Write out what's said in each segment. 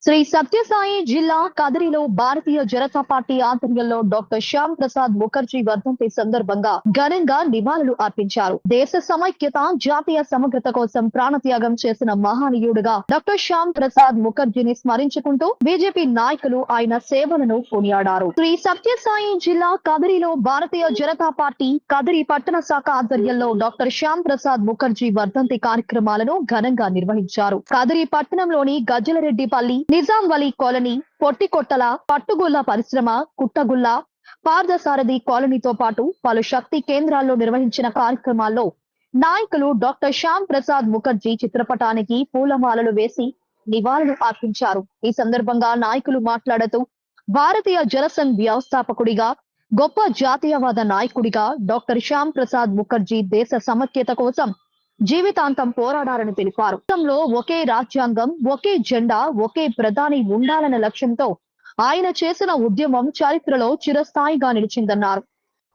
శ్రీ సత్యసాయి జిల్లా కదిరిలో భారతీయ జనతా పార్టీ ఆధ్వర్యంలో డాక్టర్ శ్యామ్ ప్రసాద్ ముఖర్జీ వర్ధంతి సందర్భంగా ఘనంగా నివాళులు అర్పించారు. దేశ సమైక్యత, జాతీయ సమగ్రత కోసం ప్రాణత్యాగం చేసిన మహనీయుడుగా డాక్టర్ శ్యామ్ ప్రసాద్ ముఖర్జీని స్మరించుకుంటూ బీజేపీ నాయకులు ఆయన సేవలను కొనియాడారు. శ్రీ సత్యసాయి జిల్లా కదిరిలో భారతీయ జనతా పార్టీ కదిరి పట్టణ శాఖ ఆధ్వర్యంలో డాక్టర్ శ్యామ్ ప్రసాద్ ముఖర్జీ వర్ధంతి కార్యక్రమాలను ఘనంగా నిర్వహించారు. కదిరి పట్టణంలోని గజ్జలరెడ్డిపల్లి, నిజాం వలీ కాలనీ, పొట్టికొట్టల, పట్టుగుల్ల పరిశ్రమ, కుట్టగుల్ల, పార్థసారథి కాలనీతో పాటు పలు శక్తి కేంద్రాల్లో నిర్వహించిన కార్యక్రమాల్లో నాయకులు డాక్టర్ శ్యామ్ ప్రసాద్ ముఖర్జీ చిత్రపటానికి పూలమాలలు వేసి నివాళులు అర్పించారు. ఈ సందర్భంగా నాయకులు మాట్లాడుతూ భారతీయ జనసంఘ్ వ్యవస్థాపకుడిగా, గొప్ప జాతీయవాద నాయకుడిగా డాక్టర్ శ్యామ్ ప్రసాద్ ముఖర్జీ దేశ సమైక్యత కోసం జీవితాంతం పోరాడారని తెలిపారు. దేశంలో ఒకే రాజ్యాంగం, ఒకే జెండా, ఒకే ప్రధాని ఉండాలన్న లక్ష్యంతో ఆయన చేసిన ఉద్యమం చరిత్రలో చిరస్థాయిగా నిలిచిందన్నారు.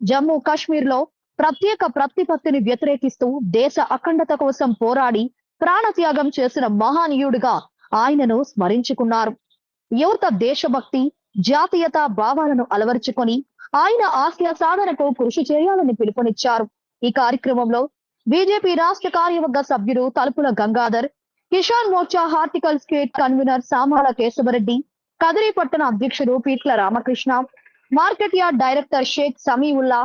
జమ్మూ కాశ్మీర్ లో ప్రత్యేక ప్రతిపత్తిని వ్యతిరేకిస్తూ దేశ అఖండత కోసం పోరాడి ప్రాణత్యాగం చేసిన మహనీయుడిగా ఆయనను స్మరించుకున్నారు. యువత దేశభక్తి, జాతీయత భావాలను అలవరుచుకొని ఆయన ఆశయ సాధనకు కృషి చేయాలని పిలుపునిచ్చారు. ఈ కార్యక్రమంలో బీజేపీ రాష్ట్ర కార్యవర్గ సభ్యుడు తలుపుల గంగాధర్, కిసాన్ మోర్చా హార్టికల్ స్టేట్ కన్వీనర్ సామాల కేశవరెడ్డి, కదిరి పట్టణ అధ్యక్షుడు Peetla Ramakrishna, market yard director Sheikh Samiulla,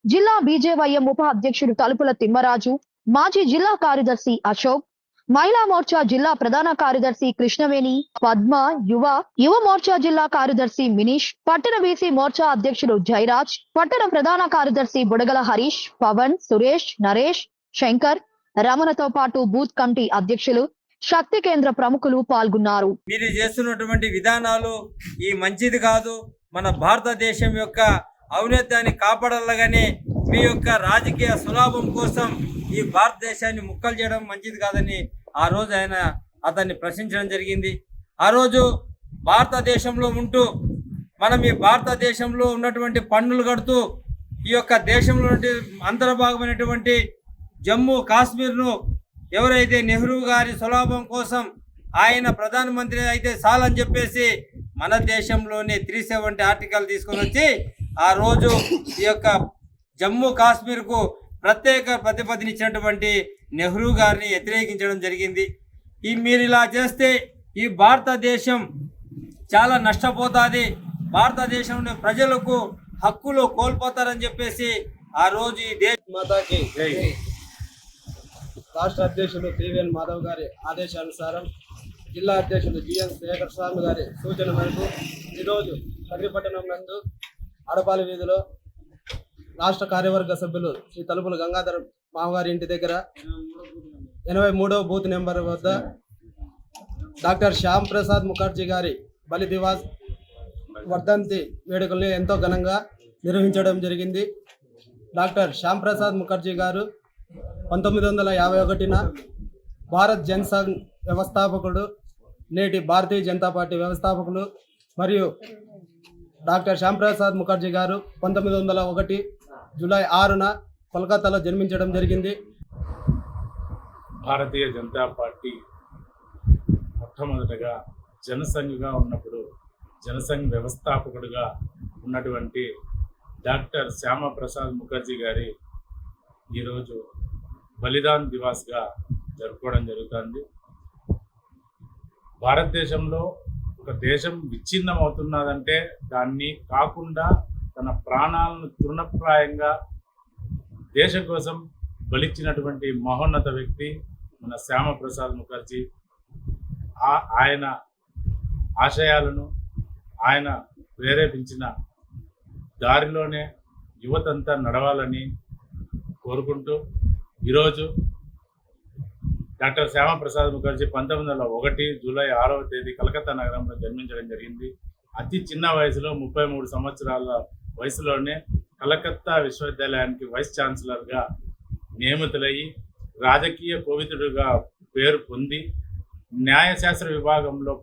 జిల్లా బీజేవైఎం ఉప అధ్యక్షుడు తలుపుల తిమ్మరాజు, మాజీ జిల్లా కార్యదర్శి అశోక్, మహిళా మోర్చా జిల్లా ప్రధాన కార్యదర్శి కృష్ణవేణి, పద్మ, యువ మోర్చా జిల్లా కార్యదర్శి మినీష్, పట్టణ బీసీ మోర్చా అధ్యక్షుడు జయరాజ్, పట్టణ ప్రధాన కార్యదర్శి బుడగల హరీష్, పవన్, సురేష్, నరేష్, శంకర్, రమణతో పాటు బూత్ కమిటీ అధ్యక్షులు, శక్తి కేంద్ర ప్రముఖులు పాల్గొన్నారు. మీరు చేస్తున్నటువంటి విధానాలు ఈ మంచిది కాదు, మన భారతదేశం యొక్క ఔన్నత్యాన్ని కాపాడాలని మీ యొక్క రాజకీయ సులాభం కోసం ఈ భారతదేశాన్ని ముక్కలు చేయడం మంచిది కాదని ఆ రోజు అతన్ని ప్రశ్నించడం జరిగింది. ఆ రోజు భారతదేశంలో ఉంటూ మనం ఈ భారతదేశంలో ఉన్నటువంటి పన్నులు కడుతూ ఈ యొక్క దేశంలో అంతర్భాగమైనటువంటి జమ్మూ కాశ్మీర్ను ఎవరైతే నెహ్రూ గారి సులాభం కోసం ఆయన ప్రధానమంత్రి అయితే చాలని చెప్పేసి మన దేశంలోని 370 ఆర్టికల్ తీసుకొని వచ్చి ఆ రోజు ఈ యొక్క జమ్మూ కాశ్మీర్కు ప్రత్యేక ప్రతిపత్తినిచ్చినటువంటి నెహ్రూ గారిని వ్యతిరేకించడం జరిగింది. మీరు ఇలా చేస్తే ఈ భారతదేశం చాలా నష్టపోతుంది, భారతదేశంలో ప్రజలకు హక్కులు కోల్పోతారని చెప్పేసి ఆ రోజు ఈ దేశ మాతాకి రాష్ట్ర అధ్యక్షుడు శ్రీవేణ్ మాధవ్ గారి ఆదేశానుసారం జిల్లా అధ్యక్షుడు జిఎన్ శేఖర్ స్వామి గారి సూచన మేరకు ఈరోజు కదిరిపట్టణం నందు ఆడపాలి వీధిలో రాష్ట్ర కార్యవర్గ సభ్యులు శ్రీ తలుపుల గంగాధర్ మామగారి ఇంటి దగ్గర 83వ బూత్ నెంబర్ వద్ద డాక్టర్ శ్యామ్ ప్రసాద్ ముఖర్జీ గారి బలి దివాస్ వర్ధంతి వేడుకల్ని ఎంతో ఘనంగా నిర్వహించడం జరిగింది. డాక్టర్ శ్యామ్ ప్రసాద్ ముఖర్జీ గారు 1951న భారత్ జనసంఘ్ వ్యవస్థాపకుడు, నేటి భారతీయ జనతా పార్టీ వ్యవస్థాపకులు. మరియు డాక్టర్ శ్యామ్ ప్రసాద్ ముఖర్జీ గారు 1901 జూలై 6న కోల్కతాలో జన్మించడం జరిగింది. భారతీయ జనతా పార్టీ మొట్టమొదటగా జనసంఘ్గా ఉన్నప్పుడు జనసంఘ్ వ్యవస్థాపకుడిగా ఉన్నటువంటి డాక్టర్ శ్యామ ప్రసాద్ ముఖర్జీ గారి ఈరోజు బలిదాన్ దివాస్గా జరుపుకోవడం జరుగుతుంది. భారతదేశంలో ఒక దేశం విచ్ఛిన్నం అవుతున్నదంటే దాన్ని కాకుండా తన ప్రాణాలను తృణప్రాయంగా దేశం కోసం బలిచ్చినటువంటి మహోన్నత వ్యక్తి మన శ్యామ ప్రసాద్ ముఖర్జీ. ఆయన ఆశయాలను ఆయన ప్రేరేపించిన దారిలోనే యువతంతా నడవాలని కోరుకుంటూ ఈరోజు డాక్టర్ శ్యామ ప్రసాద్ ముఖర్జీ 1901 జూలై 6వ తేదీ కలకత్తా నగరంలో జన్మించడం జరిగింది. అతి చిన్న వయసులో 33 సంవత్సరాల వయసులోనే కలకత్తా విశ్వవిద్యాలయానికి వైస్ ఛాన్సలర్గా నియమితులయ్యి రాజకీయ కోవిదుడుగా పేరు పొంది న్యాయశాస్త్ర విభాగంలో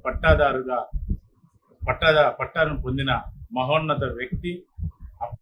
పట్టాను పొందిన మహోన్నత వ్యక్తి.